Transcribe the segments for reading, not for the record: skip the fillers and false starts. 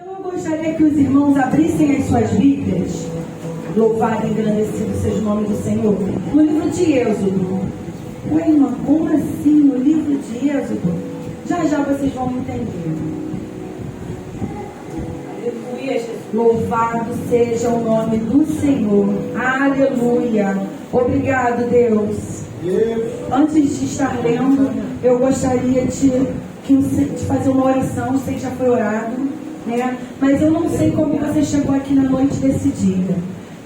Então eu gostaria que os irmãos abrissem as suas Bíblias, louvado e engrandecido seja o nome do Senhor, no livro de Êxodo. Ué, irmã, como assim no livro de Êxodo? Já já vocês vão entender. Aleluia, Jesus. Louvado seja o nome do Senhor. Aleluia. Obrigado, Deus. Antes de estar lendo, eu gostaria de fazer uma oração. Sei que já foi orado, né? Mas eu não sei como você chegou aqui na noite desse dia.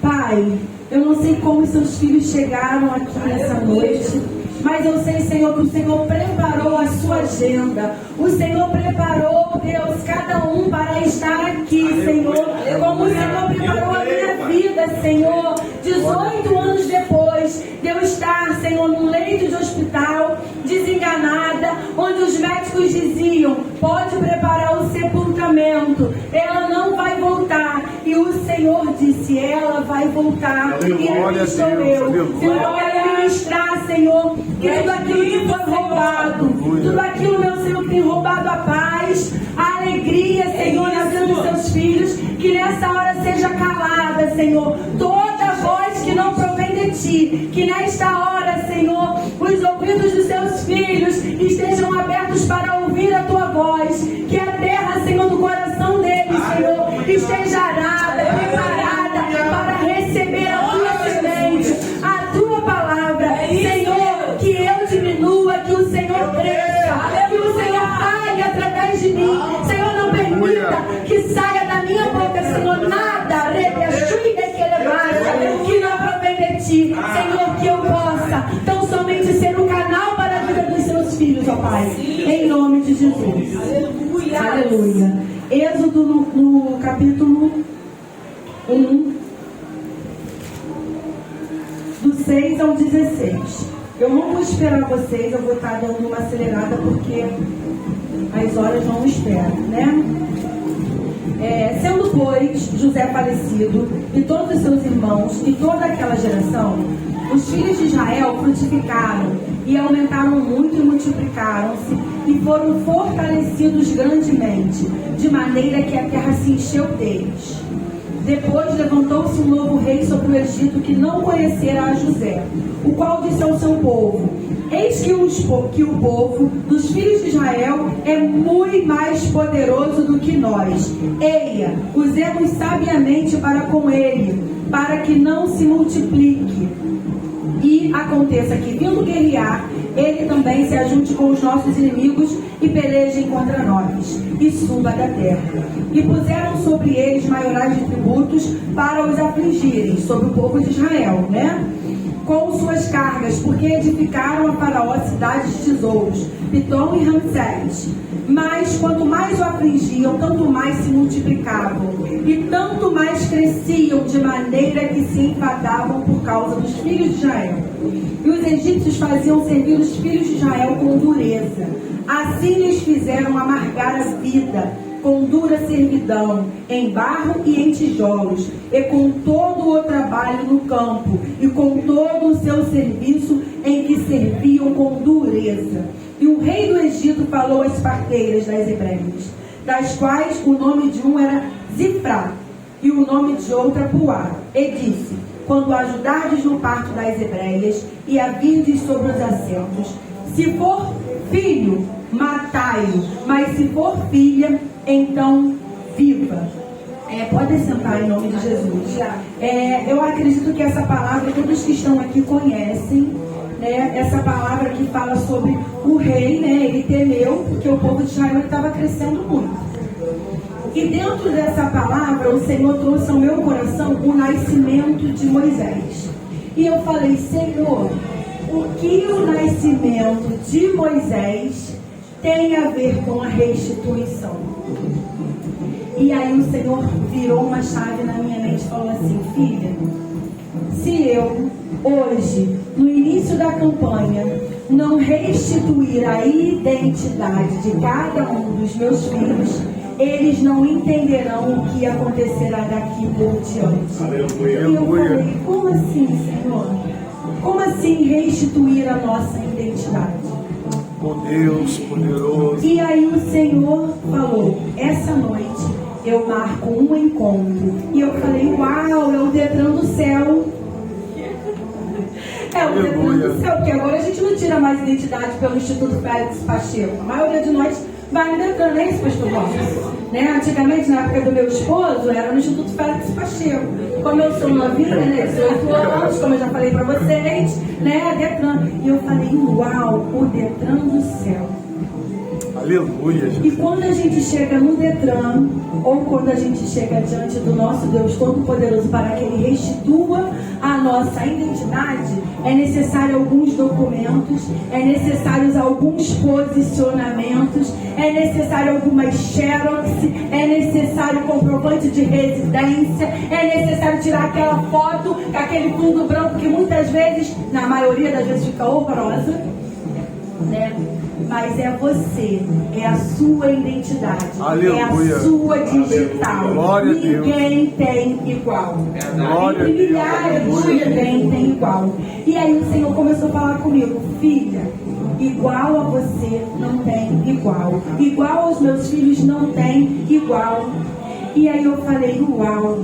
Pai, eu não sei como seus filhos chegaram aqui nessa noite, mas eu sei, Senhor, que o Senhor preparou a sua agenda. O Senhor preparou, Deus, cada um para estar aqui, Senhor. Como o Senhor preparou a minha vida, Senhor. 18 anos depois de eu estar, Senhor, num leito de hospital, desenganada, onde os médicos diziam, pode preparar o sepultamento, ela não vai voltar. E o Senhor disse, ela vai voltar. E aqui estou eu. Senhor, eu quero ministrar, Senhor, que tudo aquilo que foi roubado, tudo aquilo, meu Senhor, que tem roubado a paz, a alegria, Senhor, na vida dos seus filhos, que nessa hora seja calada, Senhor, toda voz que não provém de Ti, que nesta hora, Senhor, os ouvidos dos seus filhos estejam abertos para ouvir a Tua voz, que a terra, Senhor, do coração deles, Senhor, esteja arada, preparada para receber a Tua semente, a Tua palavra, Senhor, que eu diminua, que o Senhor cresça, que o Senhor fale através de mim, Senhor, não permita que saia da minha boca, Senhor, nada, que não provém de Ti, Senhor, que eu possa tão somente ser o canal para a vida dos seus filhos, ó Pai, em nome de Jesus. Aleluia. Aleluia. Êxodo no capítulo 1, do 6 ao 16. Eu não vou esperar vocês, eu vou estar dando uma acelerada porque as horas não esperam, né? Sendo, pois, José falecido, e todos os seus irmãos, e toda aquela geração, os filhos de Israel frutificaram, e aumentaram muito e multiplicaram-se, e foram fortalecidos grandemente, de maneira que a terra se encheu deles. Depois levantou-se um novo rei sobre o Egito, que não conhecera a José, o qual disse ao seu povo, eis que o povo dos filhos de Israel é muito mais poderoso do que nós. Eia, usemos sabiamente para com ele, para que não se multiplique. E aconteça que, vindo guerrear, ele também se ajunte com os nossos inimigos e pelejem contra nós, e suba da terra. E puseram sobre eles maiorais de tributos para os afligirem, sobre o povo de Israel, né? Com suas cargas, porque edificaram a Faraó cidades de tesouros, Pitom e Ramsés. Mas quanto mais o afligiam, tanto mais se multiplicavam, e tanto mais cresciam, de maneira que se enfadavam por causa dos filhos de Israel. E os egípcios faziam servir os filhos de Israel com dureza. Assim lhes fizeram amargar a vida, com dura servidão, em barro e em tijolos, e com todo o trabalho no campo, e com todo o seu serviço em que serviam com dureza. E o rei do Egito falou às parteiras das hebreias, das quais o nome de um era Zifrá, e o nome de outra Puá, e disse, quando ajudardes no parto das hebreias, e a virdes sobre os assentos, se for filho, matai-o, mas se for filha, então viva. Pode sentar em nome de Jesus. Eu acredito que essa palavra todos que estão aqui conhecem, né? Essa palavra que fala sobre o rei, né? Ele temeu porque o povo de Israel estava crescendo muito. E dentro dessa palavra o Senhor trouxe ao meu coração o nascimento de Moisés. E eu falei, Senhor, o que o nascimento de Moisés tem a ver com a restituição? E aí o Senhor virou uma chave na minha mente e falou assim, filha, se eu hoje, no início da campanha, não restituir a identidade de cada um dos meus filhos, eles não entenderão o que acontecerá daqui por diante. E eu falei, como assim, Senhor? Como assim restituir a nossa identidade? Oh Deus poderoso. E aí o Senhor falou, essa noite eu marco um encontro. E eu falei, uau, é o Detran do céu. É o Detran do céu, porque agora a gente não tira mais identidade pelo Instituto Félix Pacheco. A maioria de nós vai no Detran, não é isso, pastor Borges? Né? Antigamente, na época do meu esposo, era no Instituto Félix Pacheco. Como eu sou novinha, né, 18 anos, como eu já falei para vocês, né, Detran. E eu falei, uau, o Detran do céu. Aleluia, Jesus. E quando a gente chega no Detran, ou quando a gente chega diante do nosso Deus Todo-Poderoso para que Ele restitua a nossa identidade, é necessário alguns documentos, é necessário alguns posicionamentos, é necessário algumas xerox, é necessário comprovante de residência, é necessário tirar aquela foto com aquele fundo branco que muitas vezes, na maioria das vezes, fica horrorosa, né? Mas é você, é a sua identidade, aleluia, é a sua digital. Glória a Deus. Ninguém tem igual. Glória a Deus. Milhares, ninguém tem igual. E aí o Senhor começou a falar comigo, filha, igual a você não tem igual. Igual aos meus filhos não tem igual. E aí eu falei, uau.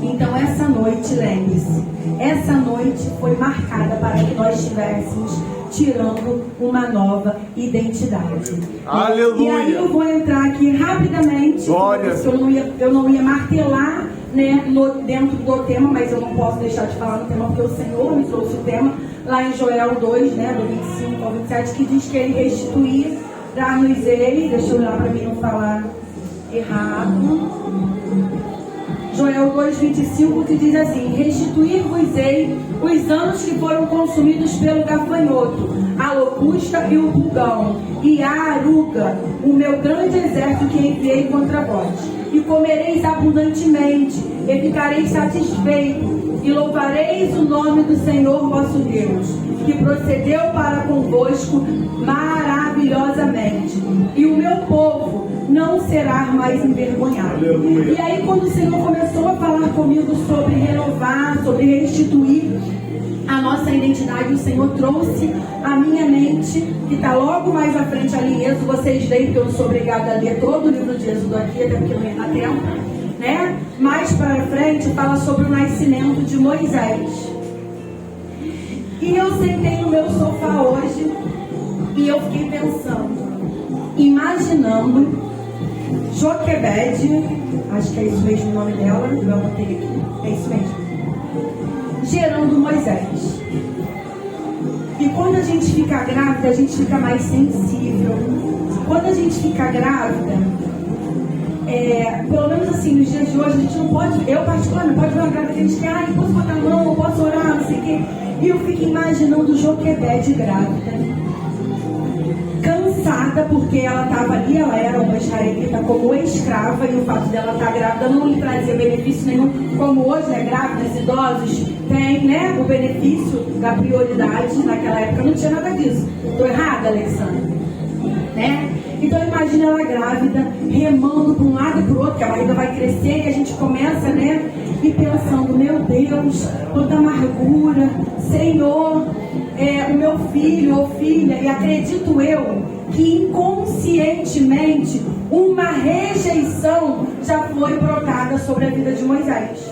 Então essa noite, lembre-se, essa noite foi marcada para que nós estivéssemos tirando uma nova identidade. Aleluia. E aí eu vou entrar aqui rapidamente, porque eu não ia martelar, né, dentro do tema, mas eu não posso deixar de falar no tema, porque o Senhor me trouxe o tema lá em Joel 2, né, do 25 ao 27, que diz que Ele restituir, dar-nos Ele, deixa eu olhar para mim não falar errado. Joel 2,25, que diz assim: restituir-vos-ei os anos que foram consumidos pelo gafanhoto, a locusta e o pulgão, e a aruga, o meu grande exército que enviei contra vós. E comereis abundantemente, e ficareis satisfeitos, e louvareis o nome do Senhor vosso Deus, que procedeu para convosco maravilhosamente. E o meu povo não será mais envergonhado. Aleluia. E aí quando o Senhor começou a falar comigo sobre renovar, sobre restituir a nossa identidade, o Senhor trouxe a minha mente, que está logo mais à frente ali em Êxodo. Vocês leem, porque eu não sou obrigada a ler todo o livro de Êxodo aqui, até porque não ia dar tempo, né? Mais para frente fala sobre o nascimento de Moisés. E eu sentei no meu sofá hoje e eu fiquei pensando, imaginando Joquebede, acho que é isso mesmo o nome dela, eu anotei aqui, é isso mesmo, gerando Moisés. E quando a gente fica grávida, a gente fica mais sensível. Quando a gente fica grávida, pelo menos assim, nos dias de hoje, a gente não pode, eu particularmente, pode ver uma grávida que a gente quer, posso botar a mão, posso orar, não sei o quê. E eu fico imaginando Joquebede grávida, cansada, porque ela estava ali, ela era uma israelita como escrava, e o fato dela estar grávida não lhe trazia benefício nenhum, como hoje, né, grávidas, idosos, tem, né, o benefício da prioridade. Naquela época não tinha nada disso. Estou errada, Alexandre? Né? Então imagina ela grávida, remando para um lado e para o outro, que a barriga vai crescer, e a gente começa, né, e pensando, meu Deus, quanta amargura, Senhor, o meu filho ou filha, e acredito eu que inconscientemente uma rejeição já foi brotada sobre a vida de Moisés.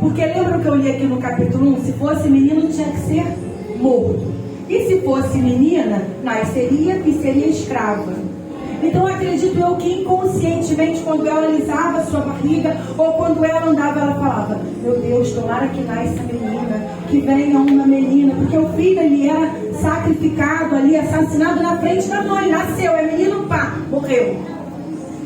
Porque lembra que eu li aqui no capítulo 1, se fosse menino tinha que ser morto, e se fosse menina, nasceria e seria escrava. Então acredito eu que inconscientemente, quando ela alisava a sua barriga, ou quando ela andava, ela falava, meu Deus, tomara que nasça menina, que venha uma menina, porque o filho ele era sacrificado ali, assassinado na frente da mãe, nasceu, é menino, pá, morreu,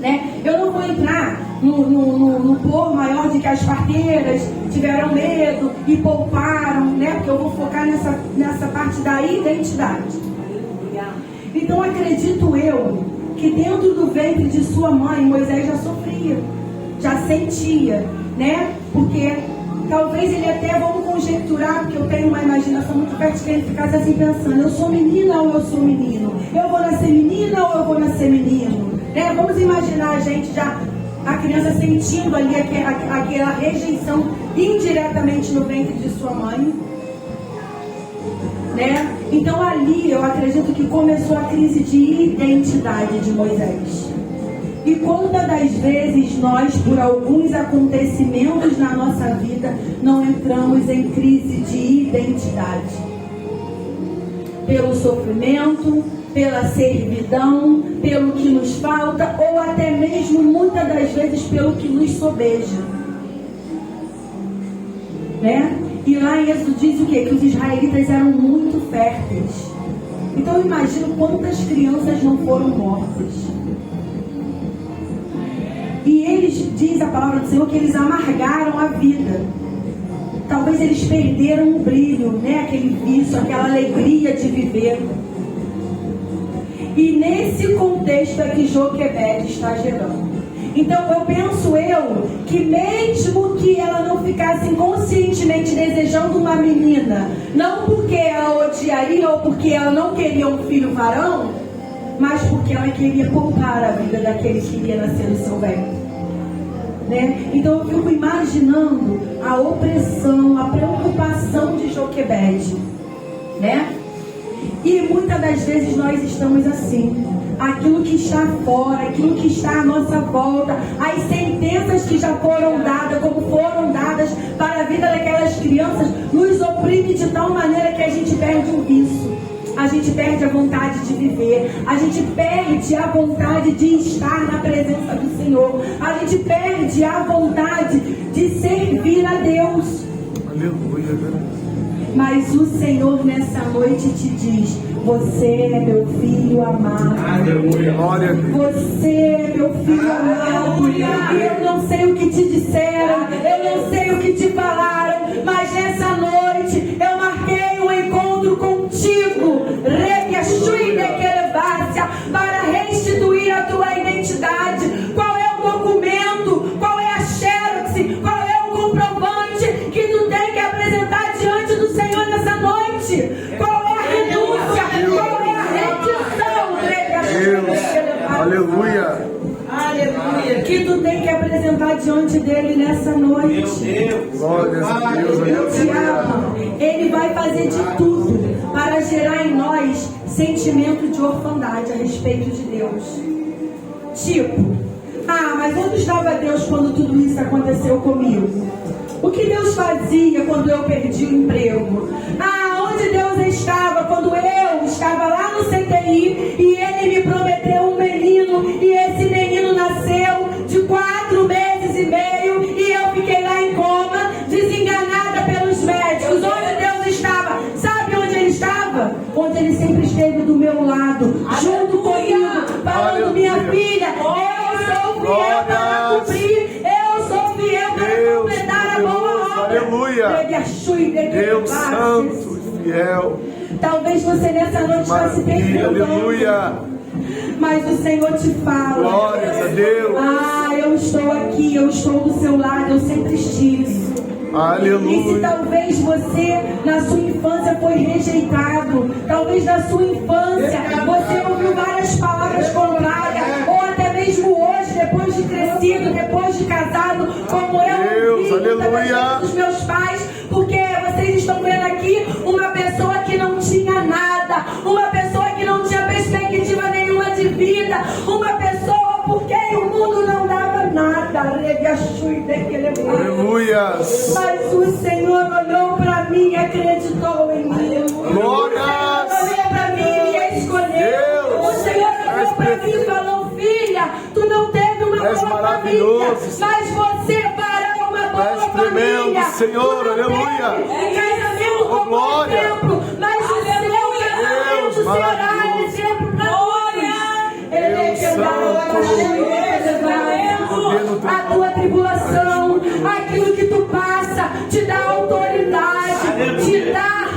né? Eu não vou entrar no por maior de que as parteiras tiveram medo e pouparam, né? Porque eu vou focar nessa parte da identidade. Então acredito eu que dentro do ventre de sua mãe, Moisés já sofria, já sentia, né? Porque talvez ele até, vamos conjecturar, porque eu tenho uma imaginação muito fértil, que ele ficasse assim pensando, eu sou menina ou eu sou menino? Eu vou nascer menina ou eu vou nascer menino? Né? Vamos imaginar a gente já, a criança sentindo ali aquela rejeição indiretamente no ventre de sua mãe, né? Então ali eu acredito que começou a crise de identidade de Moisés. E quantas das vezes nós, por alguns acontecimentos na nossa vida, não entramos em crise de identidade? Pelo sofrimento, pela servidão, pelo que nos falta, ou até mesmo, muitas das vezes, pelo que nos sobeja. Né? E lá em Êxodo diz o quê? Que os israelitas eram muito férteis. Então eu imagino quantas crianças não foram mortas. E eles, diz a palavra do Senhor, que eles amargaram a vida. Talvez eles perderam o brilho, né? Aquele vício, aquela alegria de viver. E nesse contexto é que Joquebede está gerando. Então eu penso que mesmo que ela não ficasse inconscientemente desejando uma menina, não porque ela odiaria ou porque ela não queria um filho varão, mas porque ela queria poupar a vida daquele que iria nascer no seu ventre. Né? Então eu fico imaginando a opressão, a preocupação de Joquebede, né? E muitas das vezes nós estamos assim. Aquilo que está fora, aquilo que está à nossa volta, as sentenças que já foram dadas, como foram dadas para a vida daquelas crianças, nos oprime de tal maneira que a gente perde o vício, a gente perde a vontade de viver, a gente perde a vontade de estar na presença do Senhor, a gente perde a vontade de servir a Deus. Aleluia. Mas o Senhor nessa noite te diz: você é meu filho amado. Aleluia. Glória a Deus. Você é meu filho amado. Eu não sei o que te disseram, eu não sei o que te falaram, mas nessa noite eu marquei um encontro contigo, para restituir a tua identidade. Qual é o documento? Qual é a xerox? Qual é o comprovante que tu tem que apresentar diante do Senhor nessa noite? Qual é a renúncia? Qual é a rendição? Aleluia. Aleluia. Que tu tem que apresentar diante dele nessa noite. Glória a Deus. Ele te ama. Ele vai fazer de tudo para gerar em nós sentimento de orfandade a respeito de Deus. Tipo, mas onde estava Deus quando tudo isso aconteceu comigo? O que Deus fazia quando eu perdi o emprego? Onde Deus estava quando eu estava lá no CTI e Ele me prometeu um menino e esse menino nasceu de 4 meses e meio e eu fiquei lá em coma, desenganada pelos médicos. Onde Deus estava? Sabe onde Ele estava? Onde Ele sempre esteve do meu lado, junto comigo, falando: minha filha, eu sou fiel para cumprir, eu sou fiel para completar a boa obra. Aleluia. Deus santo e fiel. Talvez você nessa noite está se perguntando. Aleluia. Mas o Senhor te fala: glórias a Deus. Eu estou aqui, eu estou do seu lado, eu sempre estive. Aleluia. E se talvez você na sua infância foi rejeitado, talvez na sua infância você ouviu várias palavras contrárias, ou até mesmo hoje, depois de crescido, depois de casado, como eu ouvi muitas vezes dos meus pais, porque vocês estão vendo aqui uma pessoa que não tinha nada, uma pessoa que não tinha perspectiva nenhuma de vida, uma pessoa por quem o mundo não dava nada. Aleluia. Mas o Senhor olhou para mim e acreditou em mim. Glória. Olhou para mim e me escolheu. O Senhor olhou para mim e falou: filha, tu não teve uma boa família, mas você fará uma boa família. Senhor, aleluia. Casamento como um exemplo, mas o seu casamento será exemplo para todos. Ele é a tua tribulação, aquilo que tu passa, te dá autoridade, te dá,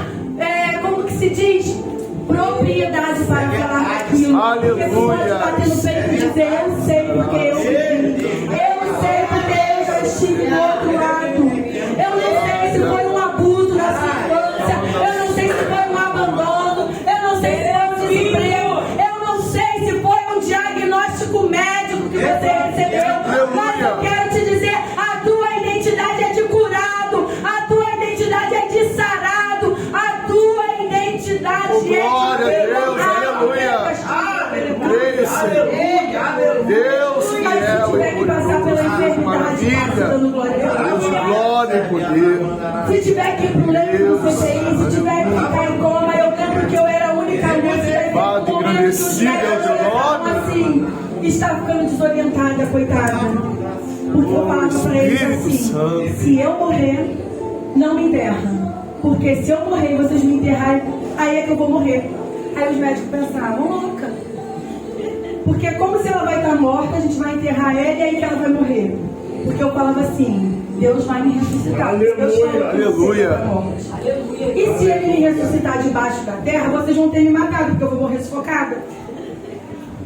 como que se diz? Propriedade para falar aquilo. Porque tu pode bater no peito e dizer: eu sei porque eu vivi. Eu sei porque eu já estive do outro lado. Eu não sei se foi um abuso na sua infância. Eu não sei se foi um abandono. Eu não sei se foi um desemprego. Eu não sei se foi um diagnóstico médico que você recebeu. Mas eu quero te dizer: a tua identidade é de curado. A tua identidade é de sarado. A tua identidade é de glória a Deus, aleluia. Deus dando glória a Deus, Deus. glória e poder. Se tiver que ir pro leito do CTI, se tiver que ficar em coma, eu lembro que eu era a única lúcida. Padre, engrandecido é o teu nome. Assim, estava ficando desorientada, coitada. Porque eu falava pra eles assim: se eu morrer, não me enterra. Porque se eu morrer e vocês me enterrarem, aí é que eu vou morrer. Aí os médicos pensavam, louca. Porque como se ela vai estar morta, a gente vai enterrar ela e aí que ela vai morrer. Porque eu falava assim, Deus vai me ressuscitar. Aleluia, aleluia. E se ele me ressuscitar debaixo da terra, vocês vão ter me matado, porque eu vou morrer sufocada.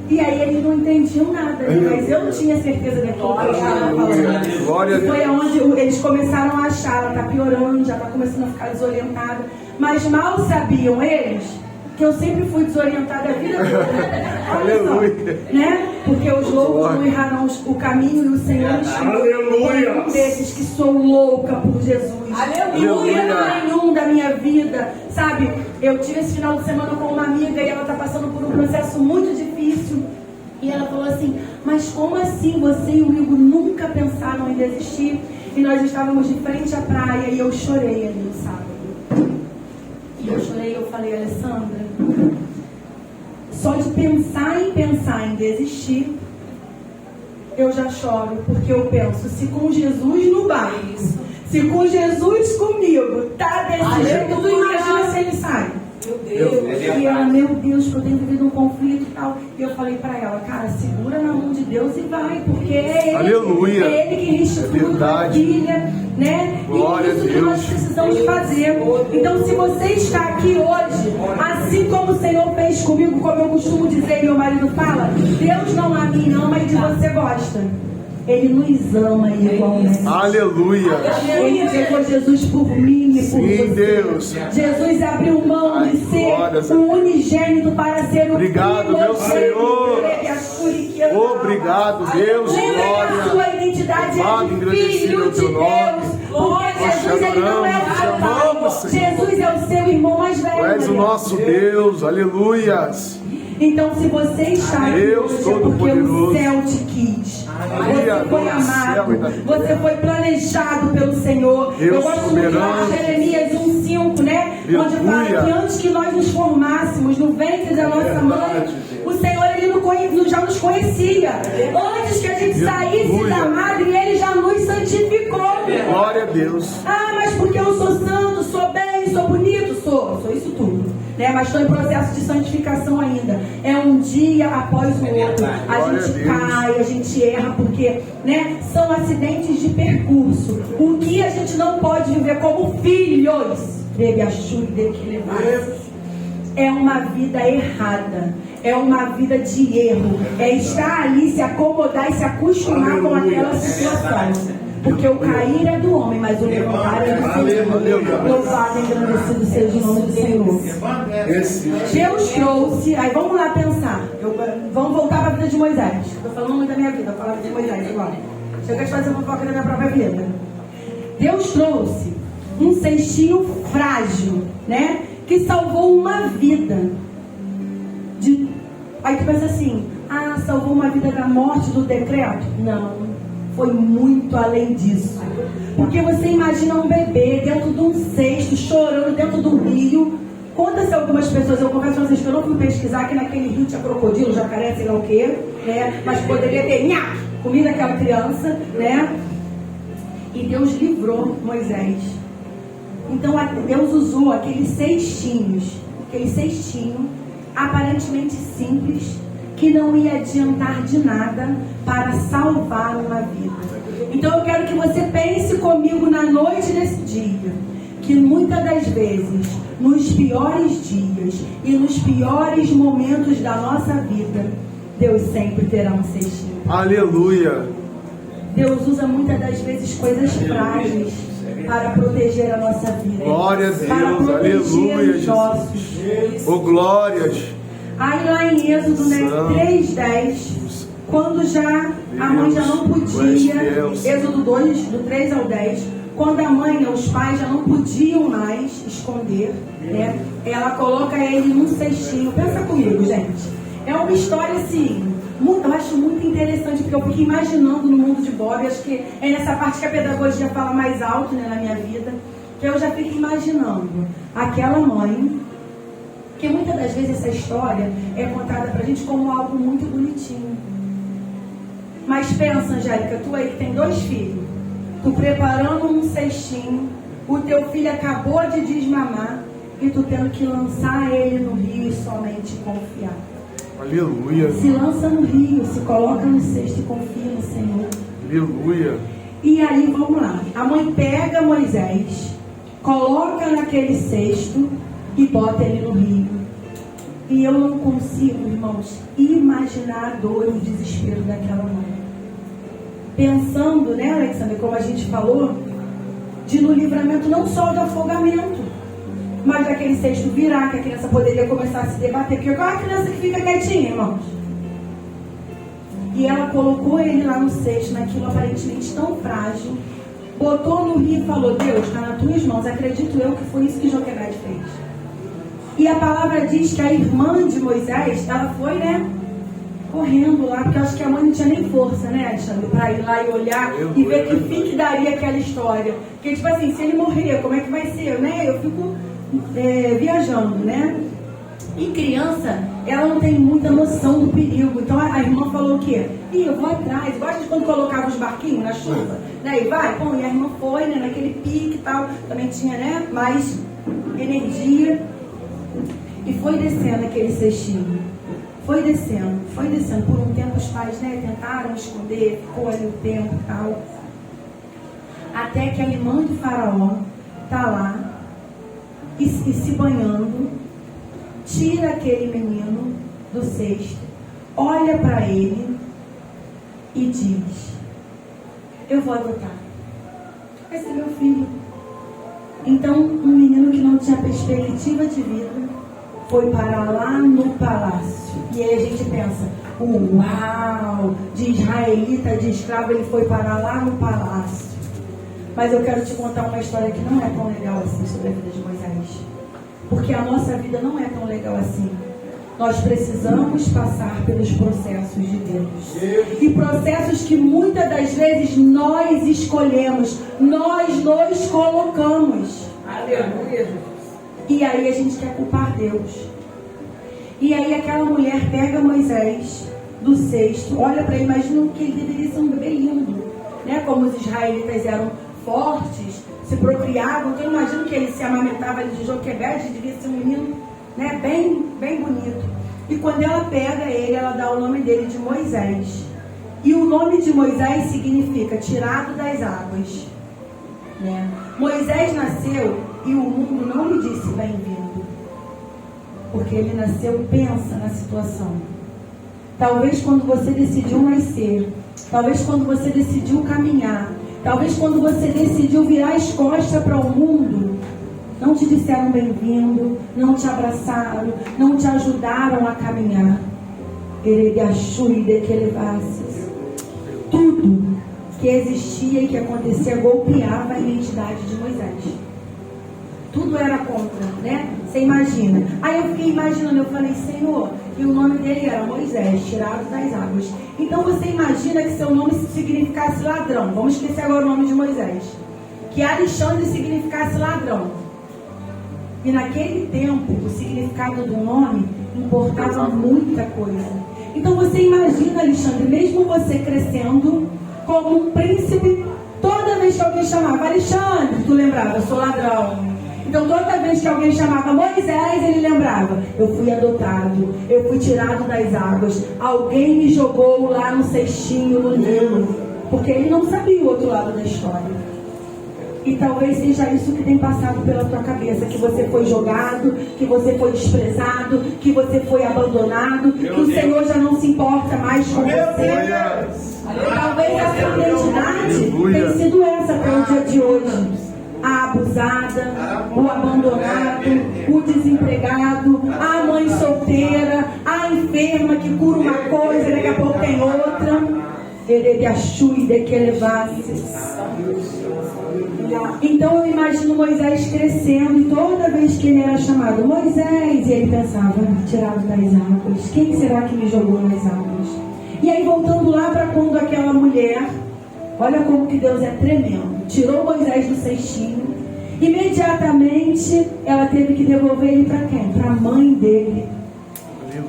E aí eles não entendiam nada, mas eu tinha certeza daquilo que eu estava falando. Glória a E foi Deus. onde eles começaram a achar, ela está piorando, já está começando a ficar desorientada. Mas mal sabiam eles que eu sempre fui desorientada a vida toda. Olha só, né? Porque os loucos não errarão o caminho e o Senhor escolheu. Aleluia. Um desses que sou louca por Jesus. Aleluia. Nenhum da minha vida, sabe? Eu tive esse final de semana com uma amiga e ela está passando por um processo muito difícil. E ela falou assim, mas como assim você e o Igor nunca pensaram em desistir? E nós estávamos de frente à praia e eu chorei ali no sábado. E eu chorei, eu falei, Alessandra, só de pensar em desistir, eu já choro, porque eu penso, se com Jesus no barco, se com Jesus comigo, tá desse jeito, tu imagina se ele sai. Meu Deus. E ela, meu Deus, que eu tenho vivido um conflito e tal. E eu falei pra ela, cara, segura na mão de Deus e vai, porque é Ele, Aleluia. é Ele que restitui a filha, né? Glória E isso a que Deus. nós precisamos fazer. Então, se você está aqui hoje, assim como o Senhor fez comigo, como eu costumo dizer, meu marido fala, Deus não a mim ama e de você gosta. Ele nos ama igualmente. Aleluia. Ele entregou Jesus por mim e por Sim, você. Deus. Jesus abriu mão de ser o unigênito para ser o Obrigado, meu Senhor. Obrigado, Deus. A sua identidade Amado, é de engrandecido filho é o de teu nome. Deus. Porque Nós te Jesus ele não é o adoramos, te seu pai. amamos, Senhor. Jesus é o seu irmão mais velho. Tu és o nosso Deus. Aleluias. Então, se você está aqui Deus hoje, é porque Todo-Poderoso. o céu te quis. Aleluia, Você foi do céu amado. e da terra. Você foi planejado pelo Senhor. Deus Eu gosto muito soberano. de Jeremias 1,5, né? Aleluia. Onde fala que antes que nós nos formássemos no ventre da nossa mãe, o Senhor ele já nos conhecia. Antes que a gente saísse Aleluia. da madre, Ele já nos santificou. Glória a Deus. Ah, mas porque eu sou santo, sou bem, sou bonito? Sou isso tudo. Né? Mas estou em processo de santificação ainda. É um dia após o outro. A Glória gente a Deus. cai, a gente erra, porque né, são acidentes de percurso. O que a gente não pode viver como filhos, é uma vida errada. É uma vida de erro. É estar ali, se acomodar e se acostumar com aquela situação. Porque o cair é do homem, mas o levantar é do Senhor. Louvado e engrandecido seja o nome do Senhor. Deus trouxe. Aí vamos lá pensar. Vamos voltar para a vida de Moisés. Estou falando muito da minha vida, vou falar de Moisés agora. Chega de fazer uma foca da minha própria vida. Deus trouxe um cestinho frágil, né? Que salvou uma vida. Aí tu pensa assim, salvou uma vida da morte do decreto? Não, foi muito além disso. Porque você imagina um bebê dentro de um cesto, chorando dentro de um rio. Conta-se algumas pessoas, eu confesso a vocês que eu não fui pesquisar que naquele rio tinha crocodilo, jacaré, sei lá o quê, né? Mas poderia ter comida aquela criança, né? E Deus livrou Moisés. Então Deus usou aquele cestinho aparentemente simples, que não ia adiantar de nada para salvar uma vida. Então eu quero que você pense comigo na noite desse dia, que muitas das vezes, nos piores dias e nos piores momentos da nossa vida, Deus sempre terá um cestinho. Aleluia. Deus usa muitas das vezes coisas frágeis para proteger a nossa vida. Glória a para Deus. proteger Aleluia, os nossos. Jesus. Oh, glórias. Aí lá em Êxodo 3:10, quando já a mãe já não podia, Êxodo 2, do 3 ao 10, quando a mãe e os pais já não podiam mais esconder, né? Ela coloca ele num cestinho. Pensa comigo, gente. É uma história assim, Eu acho muito interessante, porque eu fico imaginando no mundo de Bob, acho que é nessa parte que a pedagogia fala mais alto, né, na minha vida, que eu já fico imaginando aquela mãe, que muitas das vezes essa história é contada pra gente como algo muito bonitinho. Mas pensa, Angélica, tu aí que tem 2 filhos, tu preparando um cestinho, o teu filho acabou de desmamar e tu tendo que lançar ele no rio e somente confiar. Aleluia. Se lança no rio, se coloca no cesto e confia no Senhor. Aleluia. E aí, vamos lá. A mãe pega Moisés, coloca naquele cesto e bota ele no rio. E eu não consigo, irmãos, imaginar a dor e o desespero daquela mãe. Pensando, né, Alexandre, como a gente falou, de no livramento não só do afogamento, mas daquele cesto virar, que a criança poderia começar a se debater. Porque qual é a criança que fica quietinha, irmãos? E ela colocou ele lá no cesto, naquilo aparentemente tão frágil, botou no rio e falou: Deus, está nas tuas mãos. Acredito eu que foi isso que Joquebede fez. E a palavra diz que a irmã de Moisés, ela foi, né, correndo lá, porque eu acho que a mãe não tinha nem força, né, Alexandre, para ir lá e olhar e ver que fim que daria aquela história. Porque, tipo assim, se ele morrer, como é que vai ser, né? Eu fico viajando, né? E criança, ela não tem muita noção do perigo. Então a irmã falou o quê? Eu vou atrás. Gosta de quando colocava os barquinhos na chuva, né? E vai, bom, e a irmã foi, né, naquele pique e tal, também tinha, né, mais energia. E foi descendo aquele cestinho. Foi descendo. Por um tempo os pais, né, tentaram esconder, ficou ali o tempo e tal. Até que a irmã do faraó tá lá e se banhando, tira aquele menino do cesto, olha para ele e diz: eu vou adotar, vai ser meu filho. Então um menino que não tinha perspectiva de vida foi parar lá no palácio. E aí a gente pensa: uau, de israelita, de escravo, ele foi parar lá no palácio. Mas eu quero te contar uma história que não é tão legal assim sobre a vida de Moisés. Porque a nossa vida não é tão legal assim. Nós precisamos passar pelos processos de Deus. E processos que muitas das vezes nós escolhemos, nós nos colocamos. Aleluia. E aí a gente quer culpar Deus. E aí aquela mulher pega Moisés do cesto, olha para ele, imagina que ele deveria ser um bebê lindo, né? Como os israelitas eram fortes, se procriavam, então eu imagino que ele se amamentava de Joquebede, devia ser um menino, né, bem bonito. E quando ela pega ele, ela dá o nome dele de Moisés. E o nome de Moisés significa tirado das águas, né? Moisés nasceu e o mundo não lhe disse bem-vindo, porque ele nasceu, pensa na situação. Talvez quando você decidiu nascer, talvez quando você decidiu caminhar, talvez quando você decidiu virar as costas para o mundo, não te disseram bem-vindo, não te abraçaram, não te ajudaram a caminhar. Tudo que existia e que acontecia golpeava a identidade de Moisés. Tudo era contra, né? Você imagina. Aí eu fiquei imaginando, eu falei: Senhor, e o nome dele era Moisés, tirado das águas. Então você imagina que seu nome significasse ladrão. Vamos esquecer agora o nome de Moisés. Que Alexandre significasse ladrão. E naquele tempo, o significado do nome importava muita coisa. Então você imagina, Alexandre, mesmo você crescendo como um príncipe, toda vez que alguém chamava Alexandre, tu lembrava: eu sou ladrão. Então toda vez que alguém chamava Moisés, ele lembrava: eu fui adotado, eu fui tirado das águas, alguém me jogou lá no cestinho, no Nilo. Porque ele não sabia o outro lado da história. E talvez seja isso que tem passado pela tua cabeça: que você foi jogado, que você foi desprezado, que você foi abandonado, que o Senhor já não se importa mais com você. Talvez a sua identidade tenha sido essa até o dia de hoje. A abusada, o abandonado, o desempregado, a mãe solteira, a enferma que cura uma coisa e daqui a pouco tem outra. Então eu imagino Moisés crescendo, e toda vez que ele era chamado Moisés, e ele pensava: tirado das águas, quem será que me jogou nas águas? E aí voltando lá para quando aquela mulher, olha como que Deus é tremendo, tirou Moisés do cestinho, imediatamente ela teve que devolver ele para quem? Para a mãe dele.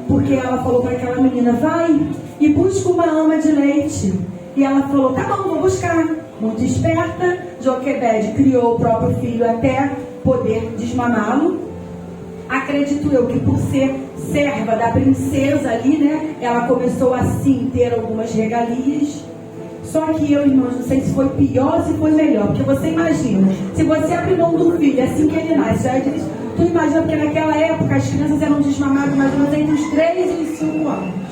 Porque ela falou para aquela menina, vai e busca uma ama de leite. E ela falou, tá bom, vou buscar. Muito esperta, Joquebede criou o próprio filho até poder desmamá-lo. Acredito eu que por ser serva da princesa ali, né, ela começou assim ter algumas regalias. Só que eu, irmãos, não sei se foi pior ou se foi melhor. Porque você imagina, se você abrir mão do filho assim que ele nasce, já diz, tu imagina, porque naquela época as crianças eram desmamadas mais ou menos entre os 3 e os 5 anos.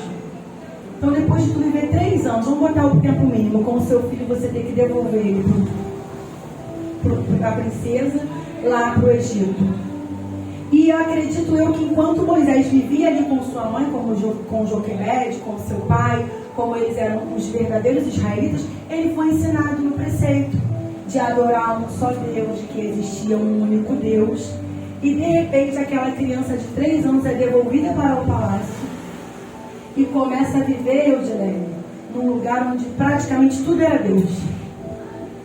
Então depois de tu viver 3 anos, vamos botar o tempo mínimo, com o seu filho você tem que devolver ele para a princesa lá para o Egito. E eu acredito eu que enquanto Moisés vivia ali com sua mãe, com Joquebede, com seu pai, como eles eram os verdadeiros israelitas, ele foi ensinado no preceito de adorar um só Deus, de que existia um único Deus. E de repente aquela criança de 3 anos é devolvida para o palácio e começa a viver, Eudilene, num lugar onde praticamente tudo era Deus.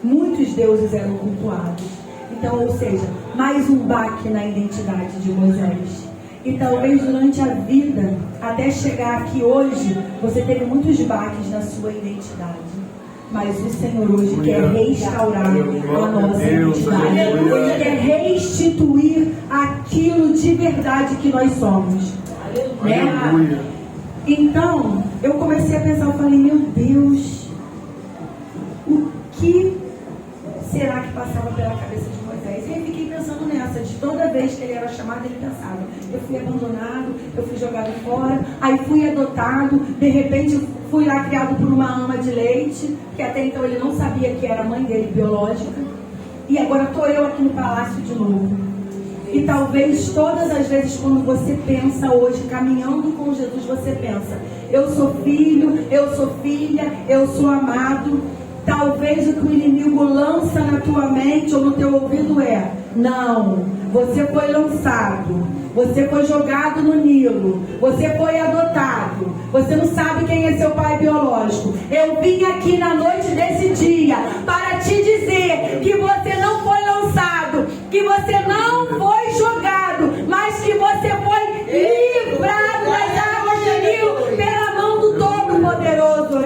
Muitos deuses eram cultuados. Então, ou seja, mais um baque na identidade de Moisés. E talvez durante a vida, até chegar aqui hoje, você teve muitos baques na sua identidade. Mas o Senhor hoje quer restaurar a nossa identidade. Ele quer restituir aquilo de verdade que nós somos. Né? Então, eu comecei a pensar, eu falei, meu Deus, o que será que passava pela cabeça de Moisés? E aí fiquei pensando nessa, de toda vez que ele era chamado, ele pensava, eu fui abandonado, eu fui jogado fora, aí fui adotado, de repente fui lá criado por uma ama de leite, que até então ele não sabia que era a mãe dele biológica, e agora estou eu aqui no palácio de novo. E talvez todas as vezes quando você pensa hoje, caminhando com Jesus, você pensa, eu sou filho, eu sou filha, eu sou amado. Talvez o que o inimigo lança na tua mente ou no teu ouvido é, não, você foi lançado, você foi jogado no Nilo, você foi adotado, você não sabe quem é seu pai biológico. Eu vim aqui na noite desse dia para te dizer que você não foi lançado, que você não foi jogado, mas que você foi livrado das águas do Nilo pela mão do Todo-Poderoso,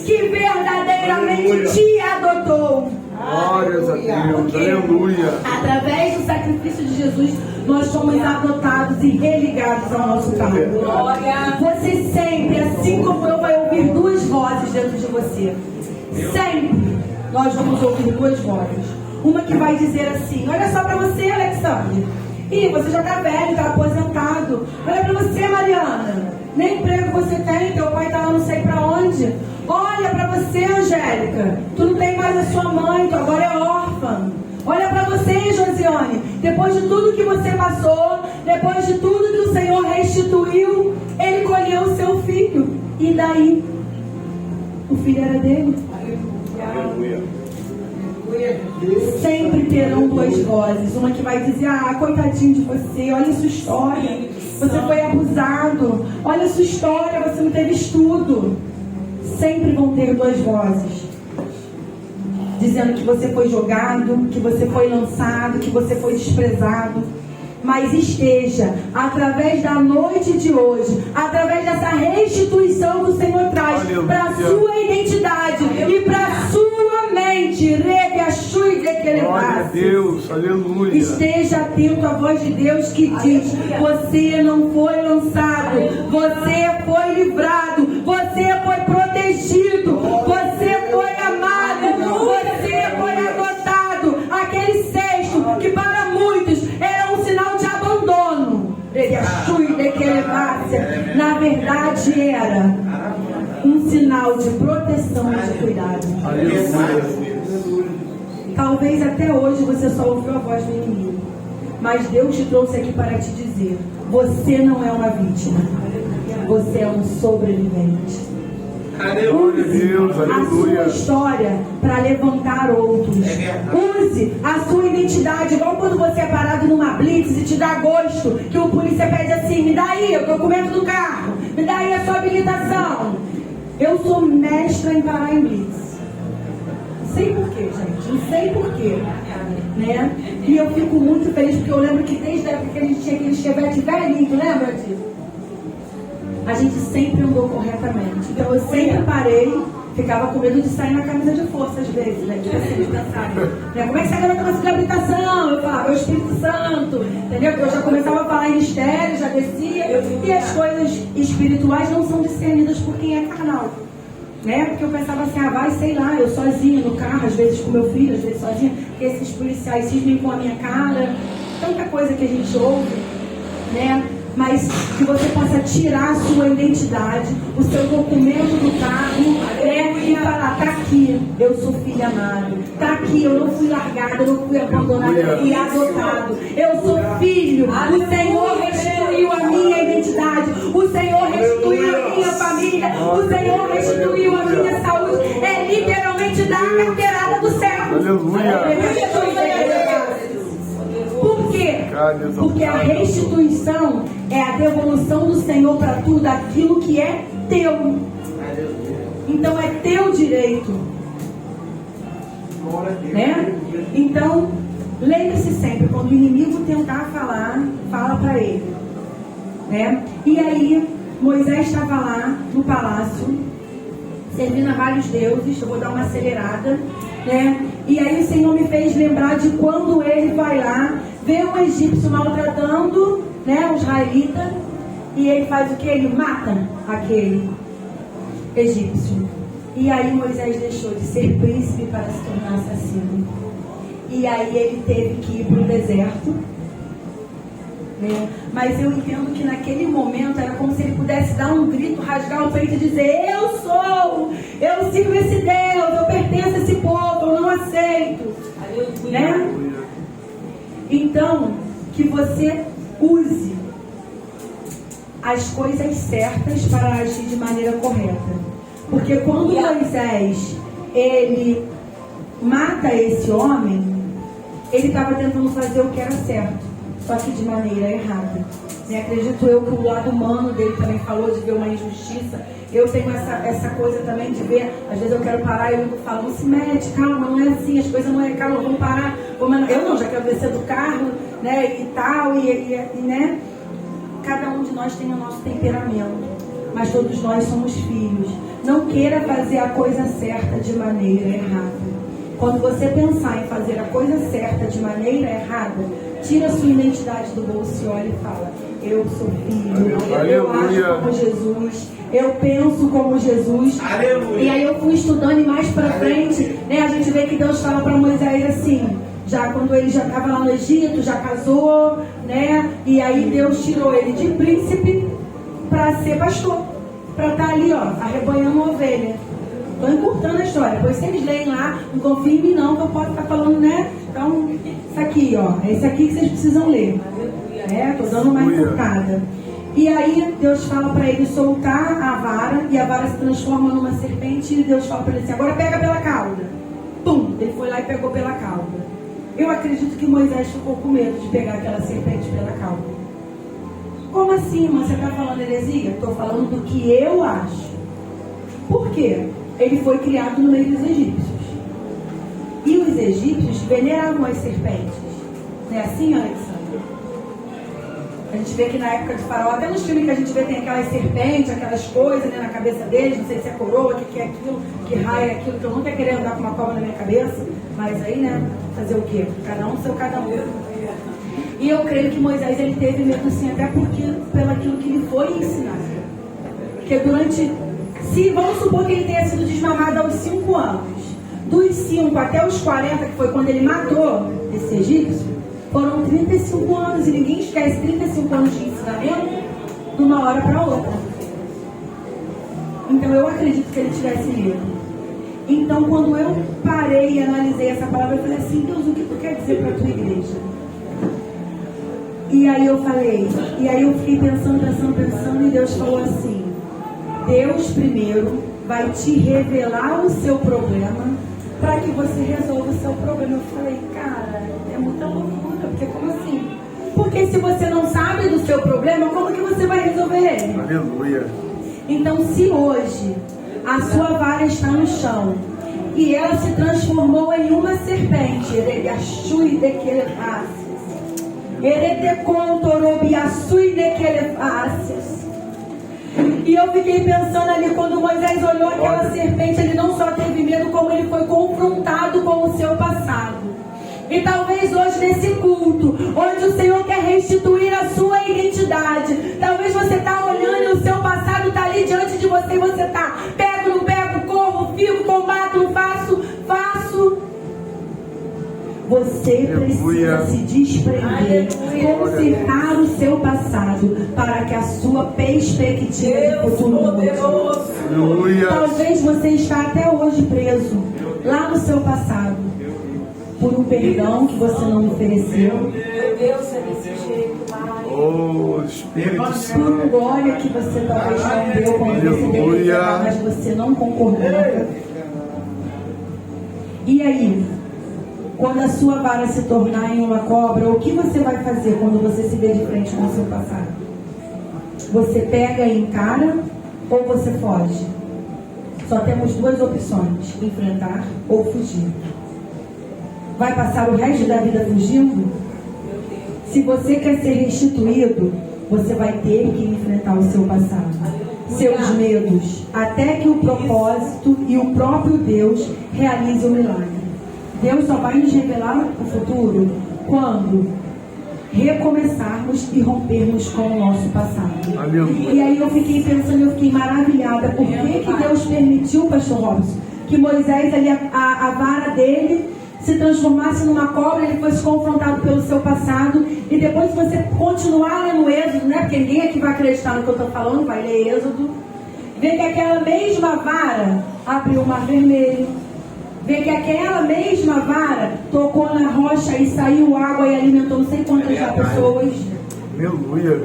que verdadeiramente te adotou. Glórias a Deus, aleluia. Através do sacrifício de Jesus, nós somos adotados e religados ao nosso Pai. Você sempre, assim como eu, vai ouvir 2 vozes dentro de você. Sempre nós vamos ouvir 2 vozes. Uma que vai dizer assim, olha só para você, Alexandre. Ih, você já está velho, está aposentado. Olha para você, Mariana. Nem emprego você tem, teu pai está lá não sei para onde. Olha para você, Angélica. Tu não tem mais a sua mãe, tu agora é órfã. Olha para você, Josiane. Depois de tudo que você passou, depois de tudo que o Senhor restituiu, Ele colheu o seu filho. E daí? O filho era dele. Aleluia. Sempre terão 2 vozes. Uma que vai dizer, coitadinho de você, olha a sua história. Você foi abusado. Olha a sua história, você não teve estudo. Sempre vão ter 2 vozes. Dizendo que você foi jogado, que você foi lançado, que você foi desprezado. Mas esteja, através da noite de hoje, através dessa restituição que o Senhor traz para a sua identidade e para a sua mente, glória a Deus, aleluia. Esteja atento à voz de Deus que diz, você não foi lançado, você foi livrado, você foi protegido, você foi amado, você foi adotado. Aquele cesto que para muitos era um sinal de abandono, na verdade era um sinal de proteção e de cuidado. Talvez até hoje você só ouviu a voz do inimigo, mas Deus te trouxe aqui para te dizer, você não é uma vítima, você é um sobrevivente. Use a sua história para levantar outros. Use a sua identidade, igual quando você é parado numa blitz e te dá gosto, que o polícia pede assim, me dá aí o documento do carro, Me dá aí a sua habilitação. Eu sou mestra em parar em blitz. Não sei porquê, gente. Não sei porquê. Né? E eu fico muito feliz porque eu lembro que desde a época que a gente tinha aquele chevette velhinho, lembra disso? A gente sempre andou corretamente. Então eu sempre parei, ficava com medo de sair na camisa de força às vezes, né? Tipo assim, de pensar, né? Como é que essa garota conseguiu habilitação? Eu falava, é o Espírito Santo, entendeu? Eu já começava a falar em mistério, já descia. E as coisas espirituais não são discernidas por quem é carnal. Né? Porque eu pensava assim, vai, sei lá, eu sozinha no carro, às vezes com meu filho, às vezes sozinha, que esses policiais cismem com a minha cara, tanta coisa que a gente ouve, né? Mas que você possa tirar a sua identidade, o seu documento do carro, né? E falar, tá aqui, eu sou filho amado, tá aqui, eu não fui largado, eu não fui abandonado, eu fui adotado, eu sou filho, o Senhor restituiu a minha identidade, o Senhor restituiu a minha família, o Senhor restituiu a minha saúde, é literalmente dar a carteirada do céu. Por quê? Porque a restituição é a devolução do Senhor para tudo aquilo que é teu. Então é teu direito. Né? Então, lembre-se sempre, quando o inimigo tentar falar, fala para ele. Né? E aí, Moisés estava lá no palácio, servindo a vários deuses. Eu vou dar uma acelerada. Né? E aí o Senhor me fez lembrar de quando ele vai lá, vê um egípcio maltratando, né, um israelita, e ele faz o que? Ele mata aquele egípcio. E aí Moisés deixou de ser príncipe para se tornar assassino. E aí ele teve que ir para o deserto. Né? Mas eu entendo que naquele momento era como se ele pudesse dar um grito, rasgar o peito e dizer, eu sirvo esse Deus, eu pertenço a esse povo, eu não aceito. Né? Então, que você use as coisas certas para agir de maneira correta. Porque quando Moisés, ele mata esse homem, ele estava tentando fazer o que era certo, só que de maneira errada. E acredito eu que o lado humano dele também falou de ver uma injustiça. Eu tenho essa coisa também de ver, às vezes eu quero parar e eu falo, não se mete, calma, não é assim, as coisas não é, calma, vamos parar. Eu não, já quero descer do carro, né, e tal, né? Cada um de nós tem o nosso temperamento, mas todos nós somos filhos. Não queira fazer a coisa certa de maneira errada. Quando você pensar em fazer a coisa certa de maneira errada, tira a sua identidade do bolso e olha e fala, eu sou filho, eu acho como Jesus, eu penso como Jesus. Aleluia. E aí eu fui estudando e mais pra frente, né, a gente vê que Deus fala para Moisés assim, já quando ele já estava lá no Egito, já casou, né, e aí Deus tirou ele de príncipe para ser pastor, para estar ali, ó, arrebanhando uma ovelha. Estou encurtando a história, pois vocês leem lá, não confiem em mim não, que eu posso estar falando, né? Então, isso aqui, ó, é isso aqui que vocês precisam ler. Estou dando uma encurtada. E aí Deus fala para ele soltar a vara, e a vara se transforma numa serpente, e Deus fala para ele assim, agora pega pela cauda. Pum! Ele foi lá e pegou pela cauda. Eu acredito que Moisés ficou com medo de pegar aquela serpente pela cauda. Como assim, irmã? Você está falando heresia? Estou falando do que eu acho. Por quê? Ele foi criado no meio dos egípcios. E os egípcios veneravam as serpentes. Não é assim, Alexandre? A gente vê que na época de Faraó, até nos filmes que a gente vê, tem aquelas serpentes, aquelas coisas, né, na cabeça deles, não sei se é coroa, o que é aquilo, que raio é aquilo, que eu nunca queria andar com uma cobra na minha cabeça, mas aí, né, fazer o quê? Cada um seu cada um. E eu creio que Moisés, ele teve medo assim, até porque, pelo aquilo que lhe foi ensinado. Porque durante, se vamos supor que ele tenha sido desmamado aos 5 anos, dos 5 até os 40, que foi quando ele matou esse egípcio, foram 35 anos, e ninguém esquece 35 anos de ensinamento de uma hora para outra. Então eu acredito que ele tivesse medo. Então quando eu parei e analisei essa palavra, eu falei assim, Deus, o que tu quer dizer para a tua igreja? E aí eu falei, e aí eu fiquei pensando, e Deus falou assim, Deus primeiro vai te revelar o seu problema para que você resolva o seu problema. Eu falei, cara, é muita loucura, porque como assim? Porque se você não sabe do seu problema, como que você vai resolver ele? Aleluia. Então, se hoje a sua vara está no chão e ela se transformou em uma serpente, e eu fiquei pensando ali, quando Moisés olhou aquela serpente, ele não só teve medo, como ele foi confrontado com o seu passado. E talvez hoje nesse culto, onde o Senhor quer restituir a sua identidade, talvez você está olhando e o seu passado está ali diante de você e você está, pego, não pego, corro, fico, combato, não faço. Você precisa se desprender, consertar o seu passado, para que a sua perspectiva de futuro mude. Talvez você está até hoje preso lá no seu passado, por um perdão que você não ofereceu, por um glória que você talvez não deu quando você deveria dar, mas você não concordou. E aí, quando a sua vara se tornar em uma cobra, o que você vai fazer quando você se vê de frente com o seu passado? Você pega e encara ou você foge? Só temos duas opções: enfrentar ou fugir. Vai passar o resto da vida fugindo? Se você quer ser restituído, você vai ter que enfrentar o seu passado, seus medos, até que o propósito e o próprio Deus realize o milagre. Deus só vai nos revelar o futuro quando recomeçarmos e rompermos com o nosso passado. Aleluia. E aí eu fiquei pensando, eu fiquei maravilhada. Por que Deus permitiu, pastor Robson, que Moisés, ali, a vara dele se transformasse numa cobra, ele fosse confrontado pelo seu passado? E depois, se você continuar lendo Êxodo, né, porque ninguém aqui vai acreditar no que eu estou falando, vai ler Êxodo, vê que aquela mesma vara abriu o mar vermelho. Vê que aquela mesma vara tocou na rocha e saiu água e alimentou não sei quantas pessoas. Aleluia.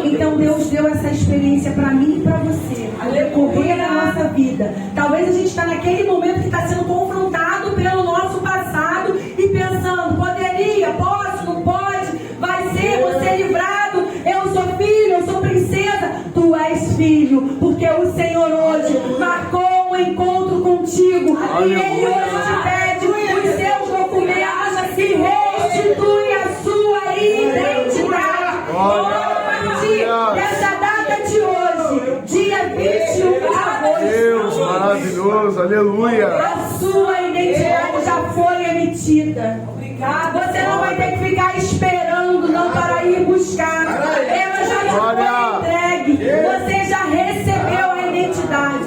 Então Deus deu essa experiência para mim e para você, ao decorrer da nossa vida. Talvez a gente está naquele momento que está sendo confrontado pelo nosso passado e pensando, poderia, posso, não pode, vai ser, vou ser livrado, eu sou filho, eu sou princesa. Tu és filho, porque o Senhor hoje marcou um encontro contigo. E Ele hoje te pede os seus documentos e restitui a sua identidade. Nessa data de hoje, dia 21 de agosto, Deus maravilhoso, aleluia. A sua identidade já foi emitida. Você não vai ter que ficar esperando, não, para ir buscar. Ela já foi entregue. Você já recebeu a identidade.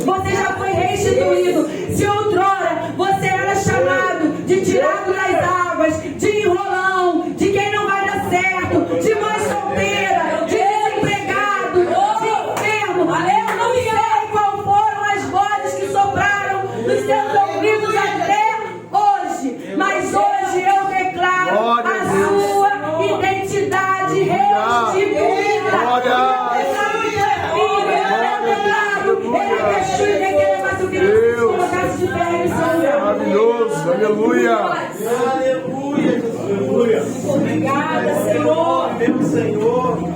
Você já foi restituído. Se outrora você era chamado de tirado das águas, de enrolão, de quem não vai dar certo, de mãe solteira, de desempregado, de enfermo, eu não sei qual foram as vozes que sopraram nos seus ouvidos até hoje, mas hoje eu declaro a sua identidade restituída. Maravilhoso, aleluia. Aleluia. Obrigada, Senhor.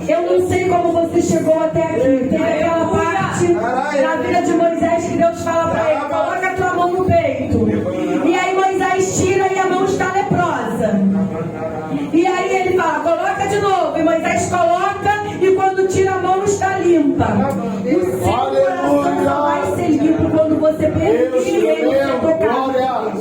Eu não sei como você chegou até aqui. Tem aquela parte na vida de Moisés que Deus fala para ele: coloca a tua mão no peito. E aí Moisés tira e a mão está leprosa. E aí ele fala: coloca de novo. E Moisés coloca e quando tira a mão está limpa. O seu coração só vai ser limpo quando você permitir ele ser tocado.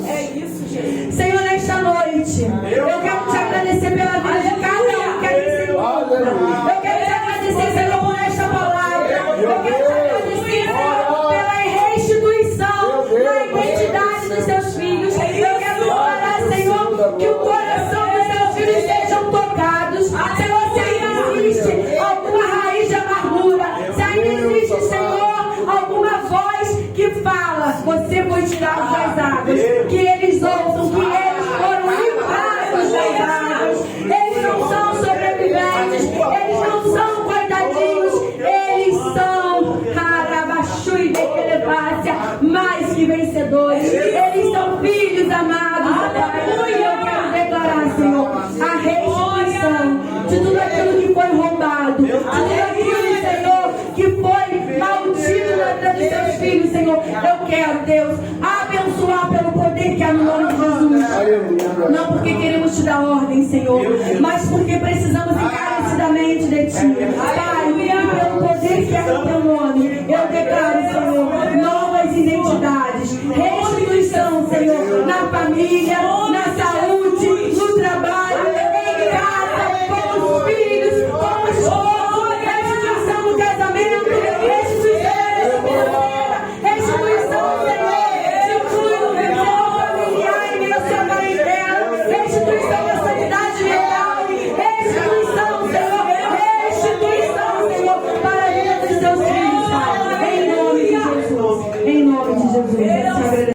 É isso, gente. Senhor, nesta noite, eu quero te agradecer pela vida de cada um que aqui se encontra. Eu quero te agradecer, Senhor, por esta palavra. Eu quero te agradecer, Senhor, pela restituição da identidade dos seus filhos. Eu quero declarar, Senhor, que o coração dos seus filhos sejam tocados. Senhor, se ainda existe alguma raiz de amargura, se ainda existe, Senhor, alguma voz que fala: você foi tirado das águas, que eles ouçam que eles foram limpados das águas. Eles não são sobreviventes, eles não são coitadinhos, eles são mais que vencedores. Eles são filhos amados, Pai. Eu quero declarar, Senhor, a restituição de tudo aquilo que foi roubado, de tudo aquilo, Senhor, que foi Eu quero, Deus, abençoar pelo poder que há no nome de Jesus. Aleluia. Não porque queremos te dar ordem, Senhor, mas porque precisamos encarecidamente de ti. Pai, pelo poder que há no teu nome, eu declaro, Senhor, novas identidades, restituição, Senhor, na família,